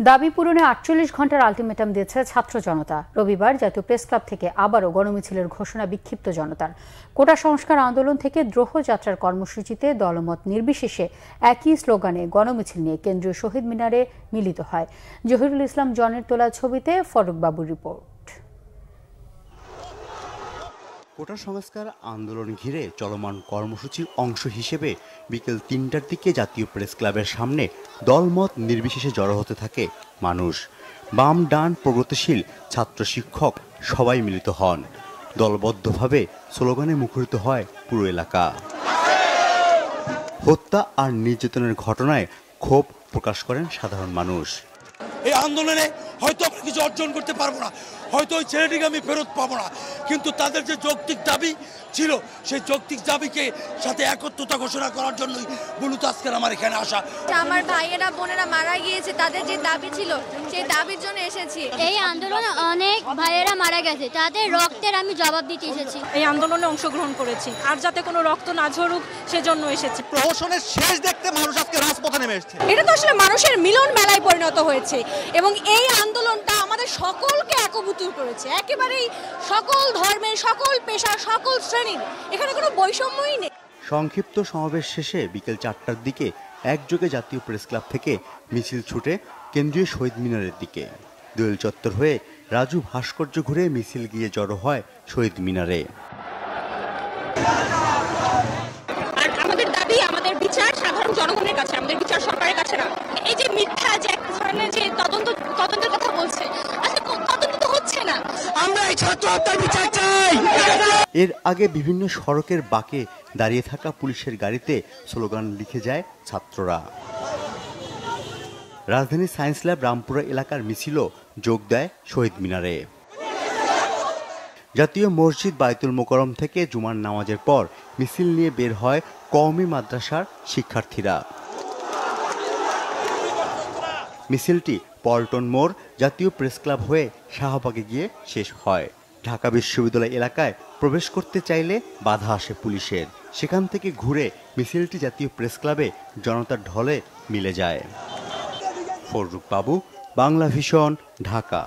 দাবি পূরণে ৪৮ ঘন্টার আলটিমেটাম দিয়েছে ছাত্র জনতা। রবিবার জাতীয় প্রেস ক্লাব থেকে আবারও গণমিছিলের ঘোষণা বিক্ষিপ্ত জনতার। কোটা সংস্কার আন্দোলন থেকে দ্রোহ যাত্রার কর্মসূচিতে দলমত নির্বিশেষে একই স্লোগানে গণমিছিল নিয়ে কেন্দ্রীয় শহীদ মিনারে মিলিত হয়। জহিরুল ইসলাম জনের তোলা ছবিতে ফরুক বাবুর রিপোর্ট। কোটা সংস্কার আন্দোলন ঘিরে চলমান কর্মসূচির অংশ হিসেবে বিকেল ৩টার দিকে জাতীয় প্রেস ক্লাবের সামনে দলমত নির্বিশেষে জড়ো হতে থাকে মানুষ। বাম ডান প্রগতিশীল ছাত্র শিক্ষক সবাই মিলিত হন। দলবদ্ধভাবে স্লোগানে মুখরিত হয় পুরো এলাকা। হত্যা আর নির্যাতনের ঘটনায় ক্ষোভ প্রকাশ করেন সাধারণ মানুষ। এই আন্দোলনে হয়তো আমরা কিছু অর্জন করতে পারবো না, হয়তো ওই ছেলেটিকে আমি ফেরত পাবো না, কিন্তু তাদের যে যৌক্তিক দাবি ছিল সেই যৌক্তিক দাবিকে সাথে একত্রতা ঘোষণা করার জন্যই মূলত আজকের আমার এখানে আসা। আমার ভাইয়েরা বোনেরা মারা গিয়েছে, তাদের যে দাবি ছিল সেই দাবির জন্য এসেছি। এই আন্দোলনে অনেক ভাইয়েরা মারা গেছে, তাদের রক্তের আমি জবাব দিতে এসেছি। এই আন্দোলনে অংশগ্রহণ করেছি, আর যাতে কোনো রক্ত না ঝরুক সেজন্য এসেছি। প্রহসনের শেষ দেখতে মানুষ আজকে রাজপথে নেমে এসেছে। এটা তো আসলে মানুষের মিলন মেলায় পরিণত হয়েছে এবং এই আন্দোলনটা আমাদের সকলকে একভূত করেছে, একেবারেই সকল ধর্মের, সকল পেশার, সকল শ্রেণীর, এখানে কোনো বৈষম্যই নেই। সংক্ষিপ্ত সমাবেশ শেষে বিকেল ৪টার দিকে একযোগে জাতীয় প্রেস ক্লাব থেকে মিছিল ছুটে কেন্দ্রীয় শহীদ মিনারের দিকে। দোয়েল চত্বর হয়ে রাজু ভাস্কর্য ঘুরে মিছিল গিয়ে জড়ো হয় শহীদ মিনারে। আর আমাদের দাবি, আমাদের বিচার সাধারণ জনগণের কাছে, আমাদের বিচার সরকারের কাছে না। এই যে মিথ্যা যে এক ধরনের যে তদন্তের কথা বলছে, আসলে তদন্ত তো হচ্ছে না। আমরা এই ছাত্র হত্যার বিচার চাই। এর আগে বিভিন্ন সড়কের বাঁকে দাঁড়িয়ে থাকা পুলিশের গাড়িতে স্লোগান লিখে যায় ছাত্ররা। রাজধানীর সায়েন্স ল্যাব রামপুরা এলাকার মিছিলও যোগ দেয় শহীদ মিনারে। জাতীয় মসজিদ বায়তুল মোকাররম থেকে জুমার নামাজের পর মিছিল নিয়ে বের হয় কওমি মাদ্রাসার শিক্ষার্থীরা। মিছিলটি পল্টন মোড় জাতীয় প্রেস ক্লাব হয়ে শাহবাগে গিয়ে শেষ হয়। ঢাকা বিশ্ববিদ্যালয় এলাকায় প্রবেশ করতে চাইলে বাধা আসে পুলিশের। সেখান থেকে ঘুরে মিছিলটি জাতীয় প্রেস ক্লাবে জনতার ঢলে মিলে যায়। ফরুক বাবু, বাংলা ভিশন, ঢাকা।